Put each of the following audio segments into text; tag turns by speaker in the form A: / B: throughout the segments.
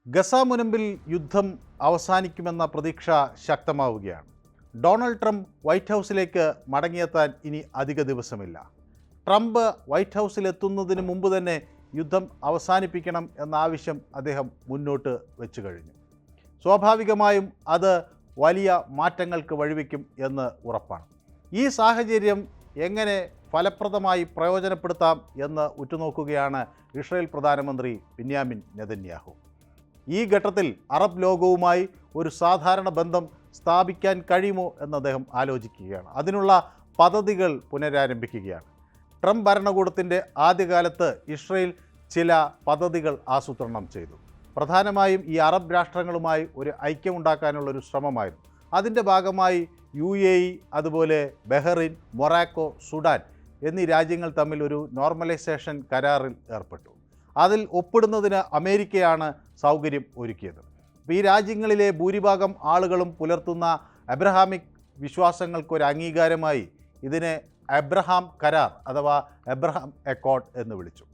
A: Gaza മുനമ്പിൽ യുദ്ധം അവസാനിക്കുമെന്ന പ്രതീക്ഷ ശക്തമാവുകയാണ്. Donald Trump white ഹൗസിലേക്ക് മടങ്ങിയെത്താൻ ഇനി അധിക ദിവസമില്ല. ട്രംപ് വൈറ്റ് ഹൗസിലെത്തുന്നതിന് മുമ്പ് തന്നെ യുദ്ധം അവസാനിപ്പിക്കണം എന്ന ആവശ്യം അദ്ദേഹം മുന്നോട്ട് വെച്ചു കഴിഞ്ഞു. സ്വാഭാവികമായും അത് വലിയ മാറ്റങ്ങൾക്ക് വഴിവെക്കും എന്ന് ഉറപ്പാണ്. ഈ സാഹചര്യം എങ്ങനെ ഫലപ്രദമായി പ്രയോജനപ്പെടുത്താം എന്ന് ഉറ്റുനോക്കുകയാണ് ഇസ്രായേൽ പ്രധാനമന്ത്രി ബെന്യാമിൻ നെതന്യാഹു. ഈ ഘട്ടത്തിൽ അറബ് ലോകവുമായി ഒരു സാധാരണ ബന്ധം സ്ഥാപിക്കാൻ കഴിയുമോ എന്ന് അദ്ദേഹം ആലോചിക്കുകയാണ്. അതിനുള്ള പദ്ധതികൾ പുനരാരംഭിക്കുകയാണ്. ട്രംപ് ഭരണകൂടത്തിൻ്റെ ആദ്യകാലത്ത് ഇസ്രായേൽ ചില പദ്ധതികൾ ആസൂത്രണം ചെയ്തു. പ്രധാനമായും ഈ അറബ് രാഷ്ട്രങ്ങളുമായി ഒരു ഐക്യമുണ്ടാക്കാനുള്ളൊരു ശ്രമമായിരുന്നു. അതിൻ്റെ ഭാഗമായി UAE, അതുപോലെ ബഹ്റൈൻ, മൊറാക്കോ, സുഡാൻ എന്നീ രാജ്യങ്ങൾ തമ്മിൽ ഒരു നോർമലൈസേഷൻ കരാറിൽ ഏർപ്പെട്ടു. അതിൽ ഒപ്പിടുന്നതിന് അമേരിക്കയാണ് സൗകര്യം ഒരുക്കിയത്. ഈ രാജ്യങ്ങളിലെ ഭൂരിഭാഗം ആളുകളും പുലർത്തുന്ന അബ്രഹാമിക് വിശ്വാസങ്ങൾക്കൊരു അംഗീകാരമായി ഇതിനെ അബ്രഹാം കരാർ അഥവാ അബ്രഹാം അക്കോർഡ് എന്ന് വിളിച്ചു.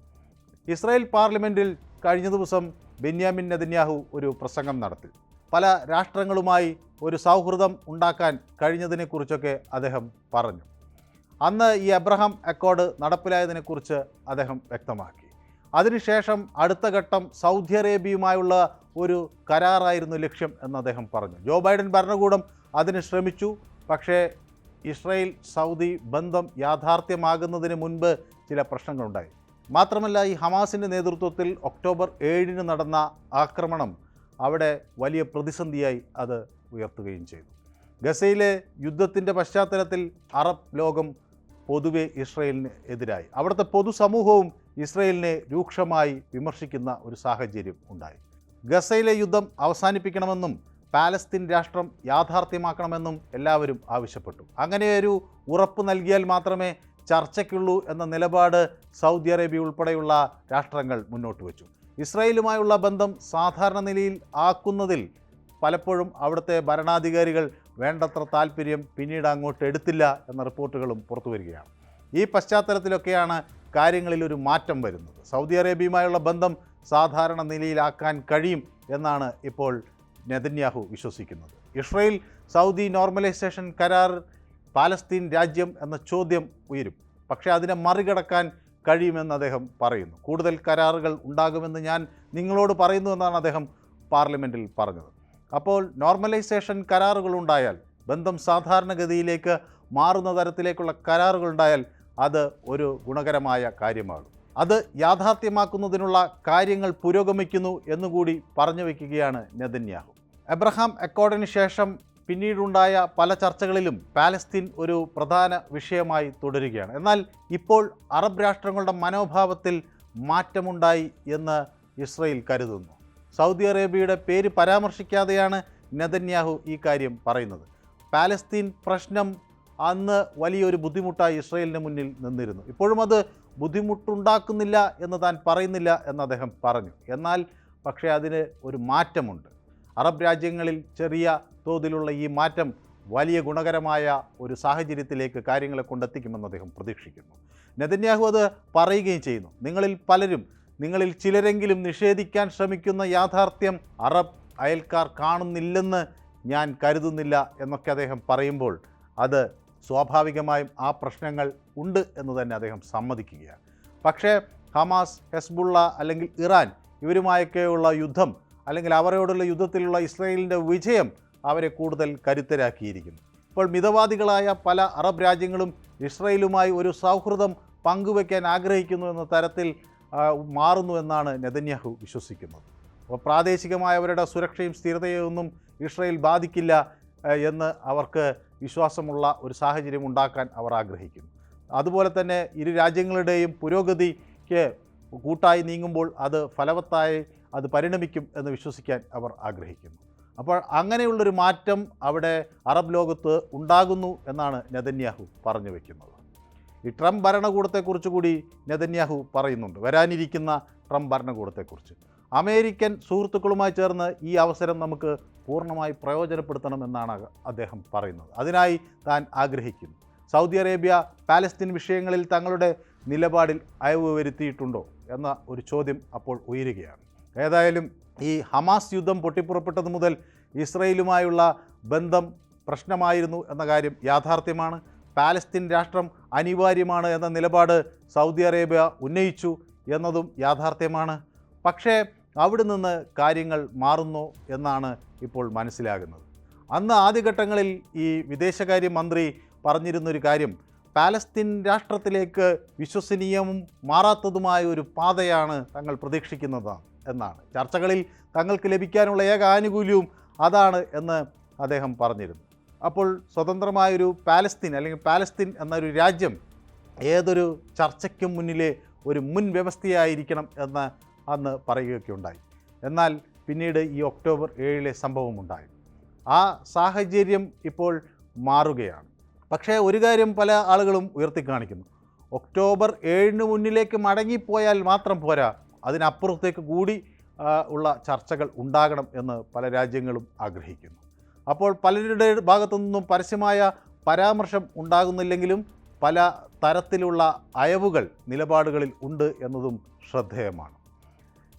A: ഇസ്രായേൽ പാർലമെൻറ്റിൽ കഴിഞ്ഞ ദിവസം ബെന്യാമിൻ നെതന്യാഹു ഒരു പ്രസംഗം നടത്തി. പല രാഷ്ട്രങ്ങളുമായി ഒരു സൗഹൃദം ഉണ്ടാക്കാൻ കഴിഞ്ഞതിനെക്കുറിച്ചൊക്കെ അദ്ദേഹം പറഞ്ഞു. അന്ന് ഈ അബ്രഹാം അക്കോർഡ് നടപ്പിലായതിനെക്കുറിച്ച് അദ്ദേഹം വ്യക്തമാക്കി. അതിനുശേഷം അടുത്ത ഘട്ടം സൗദി അറേബ്യയുമായുള്ള ഒരു കരാറായിരുന്നു ലക്ഷ്യം എന്ന് അദ്ദേഹം പറഞ്ഞു. ജോ ബൈഡൻ ഭരണകൂടം അതിന് ശ്രമിച്ചു. പക്ഷേ ഇസ്രായേൽ സൗദി ബന്ധം യാഥാർത്ഥ്യമാകുന്നതിന് മുൻപ് ചില പ്രശ്നങ്ങളുണ്ടായി. മാത്രമല്ല, ഈ ഹമാസിൻ്റെ നേതൃത്വത്തിൽ ഒക്ടോബർ 7 നടന്ന ആക്രമണം അവിടെ വലിയ പ്രതിസന്ധിയായി അത് ഉയർത്തുകയും ചെയ്തു. ഗസയിലെ യുദ്ധത്തിൻ്റെ പശ്ചാത്തലത്തിൽ അറബ് ലോകം പൊതുവെ ഇസ്രായേലിന് എതിരായി. അവിടുത്തെ പൊതുസമൂഹവും ഇസ്രായേലിനെ രൂക്ഷമായി വിമർശിക്കുന്ന ഒരു സാഹചര്യം ഉണ്ടായി. ഗസയിലെ യുദ്ധം അവസാനിപ്പിക്കണമെന്നും പാലസ്തീൻ രാഷ്ട്രം യാഥാർത്ഥ്യമാക്കണമെന്നും എല്ലാവരും ആവശ്യപ്പെട്ടു. അങ്ങനെയൊരു ഉറപ്പ് നൽകിയാൽ മാത്രമേ ചർച്ചയ്ക്കുള്ളൂ എന്ന നിലപാട് സൗദി അറേബ്യ ഉൾപ്പെടെയുള്ള രാഷ്ട്രങ്ങൾ മുന്നോട്ട് വച്ചു. ഇസ്രായേലുമായുള്ള ബന്ധം സാധാരണ നിലയിൽ ആക്കുന്നതിൽ പലപ്പോഴും അവിടുത്തെ ഭരണാധികാരികൾ വേണ്ടത്ര താല്പര്യം പിന്നീട് അങ്ങോട്ട് എടുത്തില്ല എന്ന റിപ്പോർട്ടുകളും പുറത്തു വരികയാണ്. ഈ പശ്ചാത്തലത്തിലൊക്കെയാണ് കാര്യങ്ങളിലൊരു മാറ്റം വരുന്നത്. സൗദി അറേബ്യയുമായുള്ള ബന്ധം സാധാരണ നിലയിലാക്കാൻ കഴിയും എന്നാണ് ഇപ്പോൾ നെതന്യാഹു വിശ്വസിക്കുന്നത്. ഇസ്രായേൽ സൗദി നോർമലൈസേഷൻ കരാർ പാലസ്തീൻ രാജ്യം എന്ന ചോദ്യം ഉയരും. പക്ഷേ അതിനെ മറികടക്കാൻ കഴിയുമെന്ന് അദ്ദേഹം പറയുന്നു. കൂടുതൽ കരാറുകൾ ഉണ്ടാകുമെന്ന് ഞാൻ നിങ്ങളോട് പറയുന്നു എന്നാണ് അദ്ദേഹം പാർലമെൻറ്റിൽ പറഞ്ഞത്. അപ്പോൾ നോർമലൈസേഷൻ കരാറുകൾ ഉണ്ടായാൽ, ബന്ധം സാധാരണഗതിയിലേക്ക് മാറുന്ന തരത്തിലേക്കുള്ള കരാറുകൾ ഉണ്ടായാൽ അത് ഒരു ഗുണകരമായ കാര്യമാകും. അത് യാഥാർത്ഥ്യമാക്കുന്നതിനുള്ള കാര്യങ്ങൾ പുരോഗമിക്കുന്നു എന്നുകൂടി പറഞ്ഞു വയ്ക്കുകയാണ് നെതന്യാഹു. അബ്രഹാം അക്കോർഡിന് ശേഷം പിന്നീടുണ്ടായ പല ചർച്ചകളിലും പാലസ്തീൻ ഒരു പ്രധാന വിഷയമായി തുടരുകയാണ്. എന്നാൽ ഇപ്പോൾ അറബ് രാഷ്ട്രങ്ങളുടെ മനോഭാവത്തിൽ മാറ്റമുണ്ടായി എന്ന് ഇസ്രായേൽ കരുതുന്നു. സൗദി അറേബ്യയുടെ പേര് പരാമർശിക്കാതെയാണ് നെതന്യാഹു ഈ കാര്യം പറയുന്നത്. പാലസ്തീൻ പ്രശ്നം അന്ന് വലിയൊരു ബുദ്ധിമുട്ടായി ഇസ്രായേലിന് മുന്നിൽ നിന്നിരുന്നു. ഇപ്പോഴും അത് ബുദ്ധിമുട്ടുണ്ടാക്കുന്നില്ല എന്ന് താൻ പറയുന്നില്ല എന്ന് അദ്ദേഹം പറഞ്ഞു. എന്നാൽ പക്ഷേ അതിന് ഒരു മാറ്റമുണ്ട്. അറബ് രാജ്യങ്ങളിൽ ചെറിയ തോതിലുള്ള ഈ മാറ്റം വലിയ ഗുണകരമായ ഒരു സാഹചര്യത്തിലേക്ക് കാര്യങ്ങളെ കൊണ്ടെത്തിക്കുമെന്ന് അദ്ദേഹം പ്രതീക്ഷിക്കുന്നു. നെതന്യാഹു അത് പറയുകയും ചെയ്യുന്നു. നിങ്ങളിൽ ചിലരെങ്കിലും നിഷേധിക്കാൻ ശ്രമിക്കുന്ന യാഥാർത്ഥ്യം അറബ് അയൽക്കാർ കാണുന്നില്ലെന്ന് ഞാൻ കരുതുന്നില്ല എന്നൊക്കെ അദ്ദേഹം പറയുമ്പോൾ അത് സ്വാഭാവികമായും ആ പ്രശ്നങ്ങൾ ഉണ്ട് എന്ന് തന്നെ അദ്ദേഹം സമ്മതിക്കുകയാണ്. പക്ഷേ ഹമാസ്, ഹെസ്ബുള്ള അല്ലെങ്കിൽ ഇറാൻ ഇവരുമായൊക്കെയുള്ള യുദ്ധം അല്ലെങ്കിൽ അവരോടുള്ള യുദ്ധത്തിലുള്ള ഇസ്രായേലിൻ്റെ വിജയം അവരെ കൂടുതൽ കരുത്തരാക്കിയിരിക്കുന്നു. ഇപ്പോൾ മിതവാദികളായ പല അറബ് രാജ്യങ്ങളും ഇസ്രായേലുമായി ഒരു സൗഹൃദം പങ്കുവയ്ക്കാൻ ആഗ്രഹിക്കുന്നു എന്ന തരത്തിൽ മാറുന്നു എന്നാണ് നെതന്യാഹു വിശ്വസിക്കുന്നത്. അപ്പോൾ പ്രാദേശികമായവരുടെ സുരക്ഷയും സ്ഥിരതയൊന്നും ഇസ്രായേൽ ബാധിക്കില്ല എന്ന് അവർക്ക് വിശ്വാസമുള്ള ഒരു സാഹചര്യം ഉണ്ടാക്കാൻ അവർ ആഗ്രഹിക്കുന്നു. അതുപോലെ തന്നെ ഇരു രാജ്യങ്ങളുടെയും പുരോഗതിക്ക് കൂട്ടായി നീങ്ങുമ്പോൾ അത് ഫലവത്തായി അത് പരിണമിക്കും എന്ന് വിശ്വസിക്കാൻ അവർ ആഗ്രഹിക്കുന്നു. അപ്പോൾ അങ്ങനെയുള്ളൊരു മാറ്റം അവിടെ അറബ് ലോകത്ത് ഉണ്ടാകുന്നു എന്നാണ് നെതന്യാഹു പറഞ്ഞു വയ്ക്കുന്നത്. ഈ ട്രംപ് ഭരണകൂടത്തെക്കുറിച്ച് കൂടി നെതന്യാഹു പറയുന്നുണ്ട്. വരാനിരിക്കുന്ന ട്രംപ് ഭരണകൂടത്തെക്കുറിച്ച് അമേരിക്കൻ സുഹൃത്തുക്കളുമായി ചേർന്ന് ഈ അവസരം നമുക്ക് പൂർണ്ണമായി പ്രയോജനപ്പെടുത്തണമെന്നാണ് അദ്ദേഹം പറയുന്നത്. അതിനായി താൻ ആഗ്രഹിക്കുന്നു. സൗദി അറേബ്യ പാലസ്തീൻ വിഷയങ്ങളിൽ തങ്ങളുടെ നിലപാടിൽ അയവ് വരുത്തിയിട്ടുണ്ടോ എന്ന ഒരു ചോദ്യം അപ്പോൾ ഉയരുകയാണ്. ഏതായാലും ഈ ഹമാസ് യുദ്ധം പൊട്ടിപ്പുറപ്പെട്ടത് മുതൽ ഇസ്രയേലുമായുള്ള ബന്ധം പ്രശ്നമായിരുന്നു എന്ന കാര്യം യാഥാർത്ഥ്യമാണ്. പാലസ്തീൻ രാഷ്ട്രം അനിവാര്യമാണ് എന്ന നിലപാട് സൗദി അറേബ്യ ഉന്നയിച്ചു എന്നതും യാഥാർത്ഥ്യമാണ്. പക്ഷേ അവിടെ നിന്ന് കാര്യങ്ങൾ മാറുന്നു എന്നാണ് ഇപ്പോൾ മനസ്സിലാകുന്നത്. അന്ന് ആദ്യഘട്ടങ്ങളിൽ ഈ വിദേശകാര്യ മന്ത്രി പറഞ്ഞിരുന്നൊരു കാര്യം, പാലസ്തീൻ രാഷ്ട്രത്തിലേക്ക് വിശ്വസനീയവും മാറാത്തതുമായ ഒരു പാതയാണ് തങ്ങൾ പ്രതീക്ഷിക്കുന്നത് എന്നാണ്. ചർച്ചകളിൽ തങ്ങൾക്ക് ലഭിക്കാനുള്ള ഏക ആനുകൂല്യവും അതാണ് എന്ന് അദ്ദേഹം പറഞ്ഞിരുന്നു. അപ്പോൾ സ്വതന്ത്രമായൊരു പാലസ്തീൻ അല്ലെങ്കിൽ പാലസ്തീൻ എന്നൊരു രാജ്യം ഏതൊരു ചർച്ചയ്ക്കും മുന്നിലെ ഒരു മുൻ വ്യവസ്ഥയായിരിക്കണം എന്ന് അന്ന് പറയുകയൊക്കെയുണ്ടായി. എന്നാൽ പിന്നീട് ഈ ഒക്ടോബർ 7 സംഭവമുണ്ടായി. ആ സാഹചര്യം ഇപ്പോൾ മാറുകയാണ്. പക്ഷേ ഒരു കാര്യം പല ആളുകളും ഉയർത്തിക്കാണിക്കുന്നു, ഒക്ടോബർ 7 മുന്നിലേക്ക് മടങ്ങിപ്പോയാൽ മാത്രം പോരാ, അതിനപ്പുറത്തേക്ക് കൂടി ഉള്ള ചർച്ചകൾ ഉണ്ടാകണം എന്ന് പല രാജ്യങ്ങളും ആഗ്രഹിക്കുന്നു. അപ്പോൾ പലരുടെ ഭാഗത്തു നിന്നും പരസ്യമായ പരാമർശം ഉണ്ടാകുന്നില്ലെങ്കിലും പല തരത്തിലുള്ള അയവുകൾ നിലപാടുകളിൽ ഉണ്ട് എന്നതും ശ്രദ്ധേയമാണ്.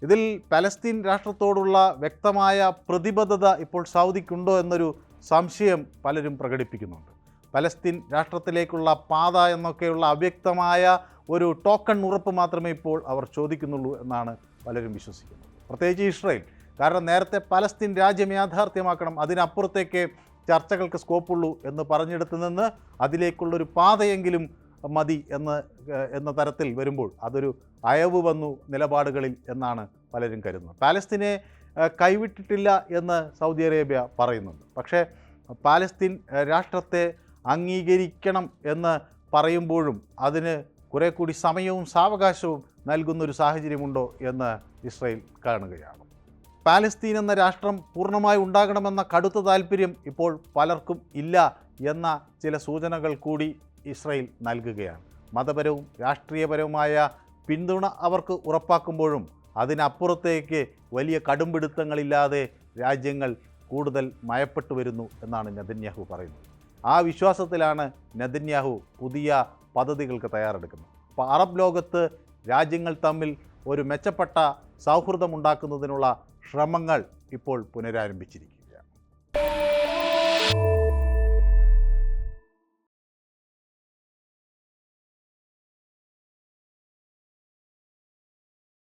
A: ഇതിൽ പലസ്തീൻ രാഷ്ട്രത്തോടുള്ള വ്യക്തമായ പ്രതിബദ്ധത ഇപ്പോൾ സൗദിക്കുണ്ടോ എന്നൊരു സംശയം പലരും പ്രകടിപ്പിക്കുന്നുണ്ട്. പലസ്തീൻ രാഷ്ട്രത്തിലേക്കുള്ള പാത എന്നൊക്കെയുള്ള അവ്യക്തമായ ഒരു ടോക്കൺ ഉറപ്പ് മാത്രമേ ഇപ്പോൾ അവർ ചോദിക്കുന്നുള്ളൂ എന്നാണ് പലരും വിശ്വസിക്കുന്നത്, പ്രത്യേകിച്ച് ഇസ്രായേൽ. കാരണം നേരത്തെ പലസ്തീൻ രാജ്യം യാഥാർത്ഥ്യമാക്കണം, അതിനപ്പുറത്തേക്ക് ചർച്ചകൾക്ക് സ്കോപ്പുള്ളൂ എന്ന് പറഞ്ഞെടുത്ത് നിന്ന് അതിലേക്കുള്ളൊരു പാതയെങ്കിലും മതി എന്ന തരത്തിൽ വരുമ്പോൾ അതൊരു അയവ് വന്നു നിലപാടുകളിൽ എന്നാണ് പലരും കരുതുന്നത്. പാലസ്തീനെ കൈവിട്ടിട്ടില്ല എന്ന് സൗദി അറേബ്യ പറയുന്നുണ്ട്. പക്ഷേ പാലസ്തീൻ രാഷ്ട്രത്തെ അംഗീകരിക്കണം എന്ന് പറയുമ്പോഴും അതിന് കുറേ കൂടി സമയവും സാവകാശവും നൽകുന്നൊരു സാഹചര്യമുണ്ടോ എന്ന് ഇസ്രായേൽ കാണുകയാണ്. പാലസ്തീൻ എന്ന രാഷ്ട്രം പൂർണ്ണമായി ഉണ്ടാകണമെന്ന കടുത്ത താല്പര്യം ഇപ്പോൾ പലർക്കും ഇല്ല എന്ന ചില സൂചനകൾ കൂടി ഇസ്രായേൽ നൽകുകയാണ്. മതപരവും രാഷ്ട്രീയപരവുമായ പിന്തുണ അവർക്ക് ഉറപ്പാക്കുമ്പോഴും അതിനപ്പുറത്തേക്ക് വലിയ കടുംപിടുത്തങ്ങളില്ലാതെ രാജ്യങ്ങൾ കൂടുതൽ മയപ്പെട്ടു വരുന്നു എന്നാണ് നെതന്യാഹു പറയുന്നത്. ആ വിശ്വാസത്തിലാണ് നെതന്യാഹു പുതിയ പദ്ധതികൾക്ക് തയ്യാറെടുക്കുന്നത്. അപ്പോൾ അറബ് ലോകത്ത് രാജ്യങ്ങൾ തമ്മിൽ ഒരു മെച്ചപ്പെട്ട സൗഹൃദമുണ്ടാക്കുന്നതിനുള്ള ശ്രമങ്ങൾ ഇപ്പോൾ പുനരാരംഭിച്ചിരിക്കുകയാണ്.